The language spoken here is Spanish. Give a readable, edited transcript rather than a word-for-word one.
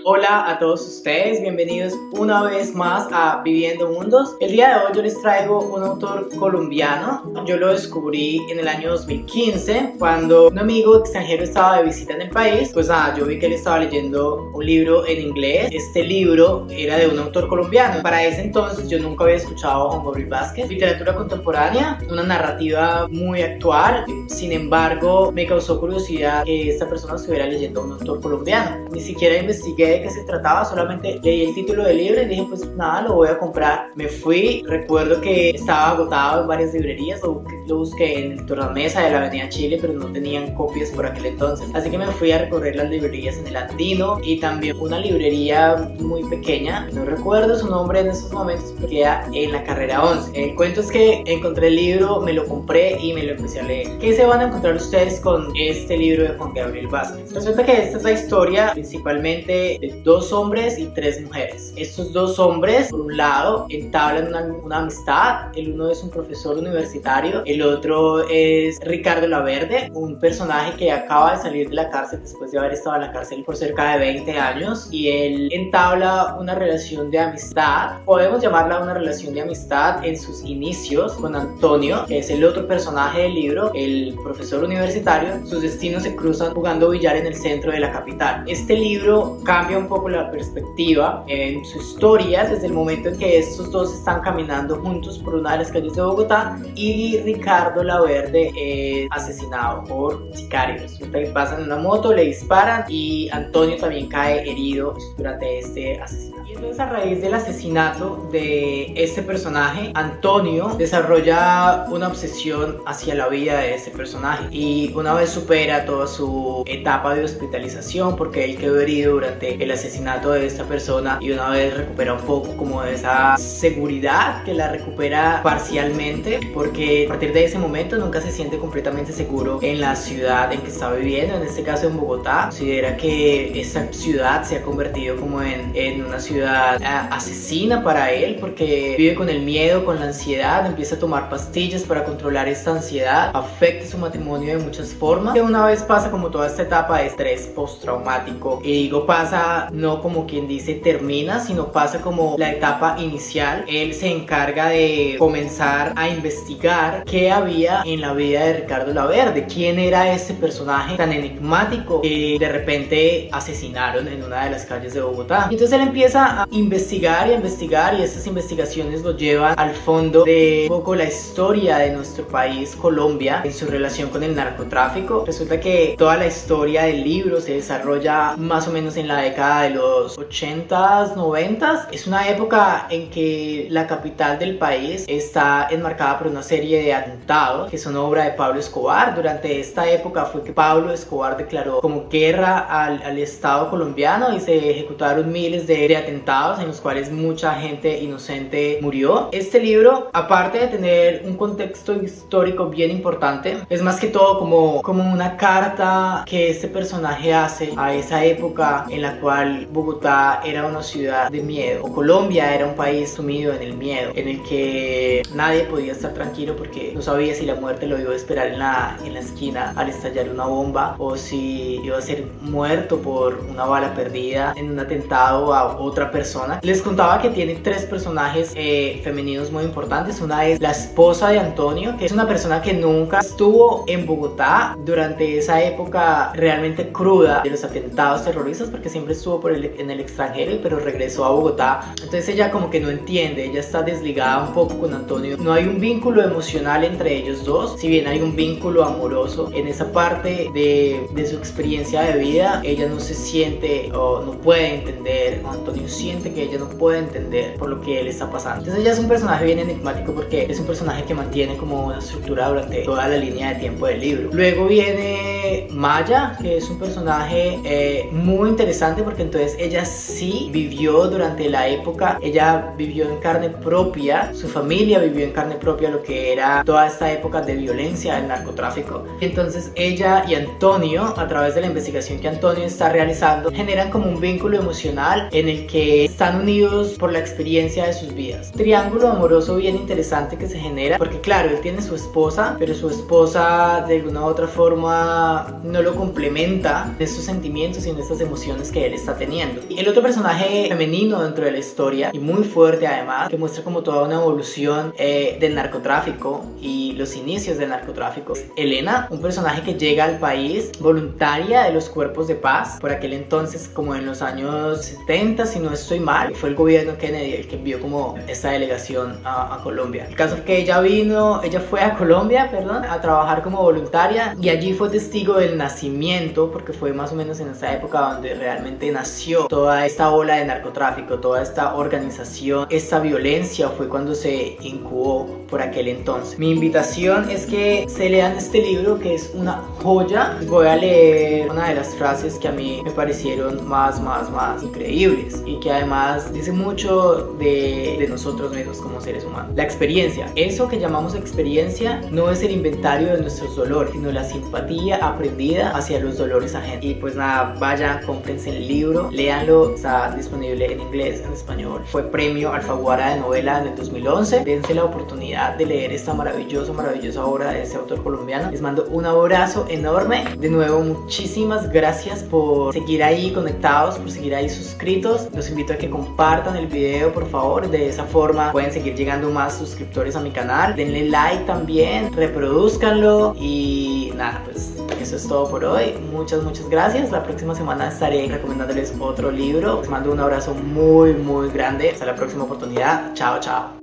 Hola a todos ustedes, bienvenidos una vez más a Viviendo Mundos. El día de hoy yo les traigo un autor colombiano. Yo lo descubrí en el año 2015 cuando un amigo extranjero estaba de visita en el país. Pues nada, yo vi que él estaba leyendo un libro en inglés. Este libro era de un autor colombiano. Para ese entonces yo nunca había escuchado a Juan Gabriel Vázquez. Literatura contemporánea, una narrativa muy actual. Sin embargo, me causó curiosidad que esta persona estuviera leyendo a un autor colombiano. Ni siquiera investigué de qué se trataba, solamente leí el título del libro y dije, pues nada, lo voy a comprar. Me fui, recuerdo que estaba agotado en varias librerías, lo busqué en el tornamesa de la Avenida Chile, pero no tenían copias por aquel entonces. Así que me fui a recorrer las librerías en el Andino y también una librería muy pequeña, no recuerdo su nombre en estos momentos, porque queda en la carrera 11. El cuento es que encontré el libro, me lo compré y me lo empecé a leer. ¿Qué se van a encontrar ustedes con este libro de Juan Gabriel Vázquez? Resulta que esta es la historia principalmente de dos hombres y tres mujeres. Estos dos hombres, por un lado, entablan una amistad. El uno es un profesor universitario, el otro es Ricardo Laverde, un personaje que acaba de salir de la cárcel después de haber estado en la cárcel por cerca de 20 años, y él entabla una relación de amistad, podemos llamarla una relación de amistad en sus inicios, con Antonio, que es el otro personaje del libro, el profesor universitario. Sus destinos se cruzan jugando billar en el centro de la capital. Este libro cambia un poco la perspectiva en su historia desde el momento en que estos dos están caminando juntos por una de las calles de Bogotá y Ricardo Laverde es asesinado por sicarios. Pasan en una moto, le disparan y Antonio también cae herido durante este asesinato. Y entonces, a raíz del asesinato de este personaje, Antonio desarrolla una obsesión hacia la vida de este personaje, y una vez supera toda su etapa de hospitalización porque él quedó herido durante el asesinato de esta persona, y una vez recupera un poco como de esa seguridad, que la recupera parcialmente, porque a partir de ese momento nunca se siente completamente seguro en la ciudad en que está viviendo, en este caso en Bogotá. Considera que esta ciudad se ha convertido como en una ciudad asesina para él, porque vive con el miedo, con la ansiedad, empieza a tomar pastillas para controlar esta ansiedad, afecta su matrimonio de muchas formas. Y una vez pasa como toda esta etapa de estrés postraumático, y digo pasa no como quien dice termina, sino pasa como la etapa inicial. Él se encarga de comenzar a investigar qué había en la vida de Ricardo Laverde, quién era ese personaje tan enigmático que de repente asesinaron en una de las calles de Bogotá. Y entonces él empieza a investigar y a investigar, y estas investigaciones lo llevan al fondo de un poco la historia de nuestro país, Colombia, en su relación con el narcotráfico. Resulta que toda la historia del libro se desarrolla más o menos en la década de los 80s, 90s. Es una época en que la capital del país está enmarcada por una serie de atentados que son obra de Pablo Escobar. Durante esta época fue que Pablo Escobar declaró como guerra al Estado colombiano, y se ejecutaron miles de atentados en los cuales mucha gente inocente murió. Este libro, aparte de tener un contexto histórico bien importante, es más que todo como una carta que este personaje hace a esa época en la cual Bogotá era una ciudad de miedo, o Colombia era un país sumido en el miedo, en el que nadie podía estar tranquilo porque no sabía si la muerte lo iba a esperar en la esquina al estallar una bomba, o si iba a ser muerto por una bala perdida en un atentado a otra persona. Les contaba que tiene tres personajes femeninos muy importantes. Una es la esposa de Antonio, que es una persona que nunca estuvo en Bogotá durante esa época realmente cruda de los atentados terroristas, porque siempre estuvo en el extranjero, pero regresó a Bogotá. Entonces ella como que no entiende, ella está desligada un poco con Antonio. No hay un vínculo emocional entre ellos dos, si bien hay un vínculo amoroso. En esa parte de su experiencia de vida, ella no se siente o no puede entender, o Antonio siente que ella no puede entender por lo que él está pasando. Entonces ella es un personaje bien enigmático porque es un personaje que mantiene como una estructura durante toda la línea de tiempo del libro. Luego viene Maya, que es un personaje muy interesante porque entonces ella sí vivió durante la época, ella vivió en carne propia, su familia vivió en carne propia lo que era toda esta época de violencia del narcotráfico. Entonces ella y Antonio, a través de la investigación que Antonio está realizando, generan como un vínculo emocional en el que están unidos por la experiencia de sus vidas. Triángulo amoroso bien interesante que se genera, porque claro, él tiene su esposa, pero su esposa de alguna u otra forma forma no lo complementa en estos sentimientos y en estas emociones que él está teniendo. Y el otro personaje femenino dentro de la historia, y muy fuerte además, que muestra como toda una evolución del narcotráfico y los inicios del narcotráfico, es Elena, un personaje que llega al país voluntaria de los cuerpos de paz. Por aquel entonces, como en los años 70, si no estoy mal, fue el gobierno Kennedy el que envió como esta delegación a Colombia. El caso es que ella fue a Colombia, a trabajar como voluntaria, y allí fue testigo del nacimiento, porque fue más o menos en esa época donde realmente nació toda esta ola de narcotráfico, toda esta organización, esta violencia, fue cuando se incubó por aquel entonces. Mi invitación es que se lean este libro, que es una joya. Voy a leer una de las frases que a mí me parecieron más increíbles y que además dice mucho de nosotros mismos como seres humanos. La experiencia, eso que llamamos experiencia, no es el inventario de nuestros dolores, sino la simpatía aprendida hacia los dolores ajenos. Y pues nada, vayan, cómprense el libro, léanlo, está disponible en inglés, en español. Fue premio Alfaguara de novela en el 2011. Dense la oportunidad de leer esta maravillosa obra de este autor colombiano. Les mando un abrazo enorme. De nuevo, muchísimas gracias por seguir ahí conectados, por seguir ahí suscritos. Los invito a que compartan el video, por favor. De esa forma pueden seguir llegando más suscriptores a mi canal. Denle like también, reproduzcanlo y nada, pues eso es todo por hoy. Muchas gracias. La próxima semana estaré recomendándoles otro libro. Les mando un abrazo muy grande. Hasta la próxima oportunidad. Chao.